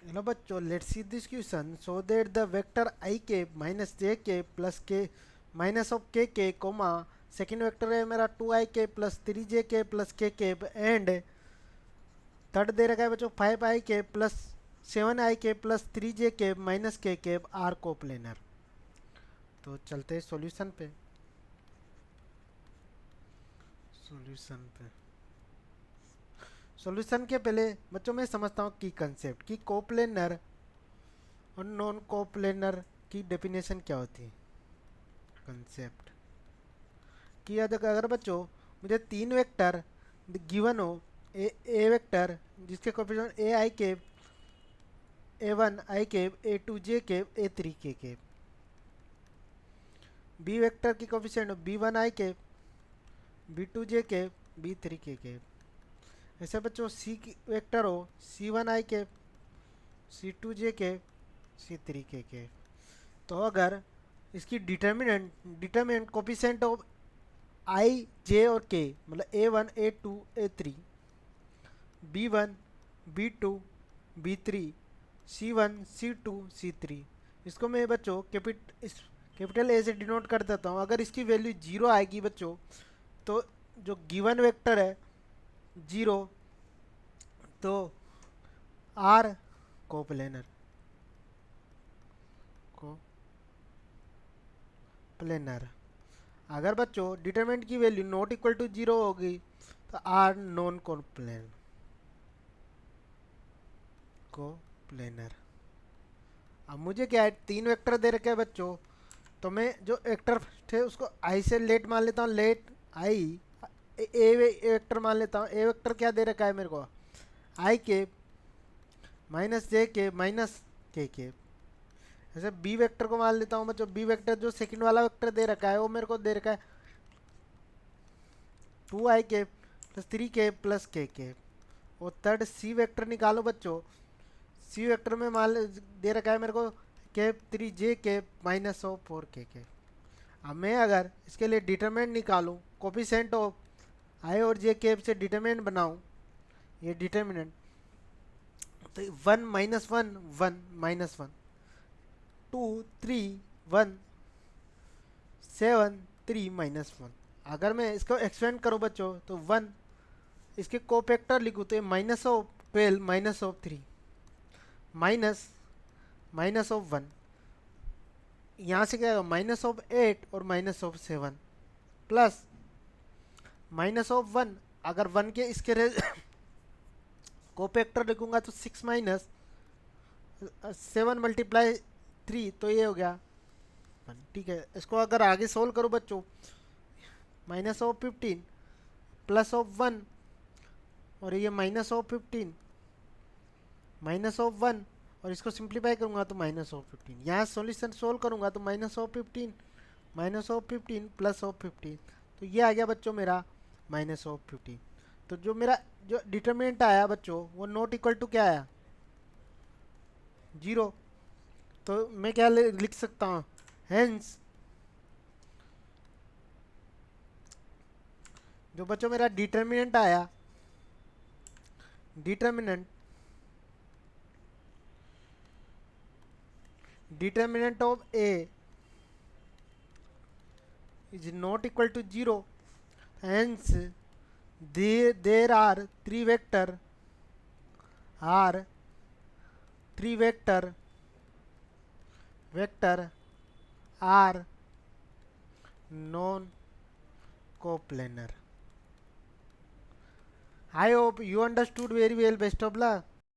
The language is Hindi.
Hello बच्चों, let's see this question. So that the vector I k minus j k plus k minus of k k comma second vector है मेरा 2i k plus 3j k plus k k and third दे रखा है बच्चों 5i k plus 7i k plus 3j k minus k k are coplanar. तो चलते हैं सॉल्यूशन पे। सॉल्यूशन पे सॉल्यूशन के पहले बच्चों मैं समझता हूँ की कंसेप्ट की कोप्लेनर और नॉन कोप्लेनर की डेफिनेशन क्या होती है। कंसेप्ट कि अगर बच्चों मुझे तीन वेक्टर गिवन हो, ए वेक्टर जिसके कोफिशिएंट ए आई के, ए वन आई के, ए टू जे के, ए थ्री के, बी वेक्टर की कोफिशिएंट बी वन आई के, बी टू जे के, बी थ्री के। ऐसे बच्चों सी वेक्टर हो सी वन आई के, सी टू जे के, सी थ्री के। तो अगर इसकी determinant coefficient of I J और के मतलब A one A two A three, B one B two B three, C one C two C three, इसको मैं बच्चों कैपिटल ए से डिनोट कर देता हूँ। अगर इसकी वैल्यू जीरो आएगी बच्चों तो जो गिवन वेक्टर है जीरो, तो आर कोप्लेनर को प्लेनर। अगर बच्चों डिटरमिनेंट की value not equal to zero होगी तो आर नॉन कोप्लेनर। अब मुझे क्या है तीन वेक्टर दे रखे हैं बच्चों, तो मैं जो वेक्टर थे उसको आई से लेट मान लेता हूँ। लेट आई ए वेक्टर मान लेता हूँ। ए वेक्टर क्या दे रखा है मेरे को, आई के माइनस जे के माइनस के। ऐसे बी वेक्टर को मान लेता हूँ बच्चों। बी वेक्टर जो सेकंड वाला वेक्टर दे रखा है वो मेरे को दे रखा है 2i के प्लस 3k प्लस के। और थर्ड सी वेक्टर निकालो बच्चों। सी वेक्टर में दे रखा है मेरे को के 3j के माइनस ऑफ 4k। अब मैं अगर इसके लिए डिटरमिनेंट निकालूं, कोफिशिएंट ऑफ आई और जे के से डिटरमिनेंट बनाऊं, ये डिटरमिनेंट तो 1 minus one, 1 minus one, 2 3 1 7 3 minus one. अगर मैं इसको एक्सपेंड करूं बच्चों तो 1 इसके कोफैक्टर लिखूं तो ये minus of 12 minus of 3 minus minus of 1, यहाँ से क्या होगा माइनस ऑफ 8 और minus of 7 plus minus of 1। अगर 1 के इसके कोफैक्टर लिखूंगा तो 6 माइनस 7 मल्टीप्लाई 3, तो ये हो गया 1। ठीक है, इसको अगर आगे सोल्व करो बच्चों, माइनस ऑफ 15 प्लस ऑफ 1 और ये माइनस ऑफ 15 माइनस ऑफ 1 और इसको सिंप्लीफाई करूंगा तो माइनस ऑफ 15। यहाँ सॉल्यूशन सोल्व करूंगा तो माइनस ऑफ 15 प्लस ऑफ 15, तो ये आ गया बच्चों मेरा माइनस ऑफ 15। तो जो मेरा जो डिटरमिनेंट आया बच्चों वो नॉट इक्वल टू क्या आया, जीरो। तो मैं क्या लिख सकता हूँ, हेंस जो बच्चों मेरा डिटरमिनेंट आया, determinant determinant of A is not equal to 0, hence there are are three vector are non coplanar. I hope you understood very well. Best of luck.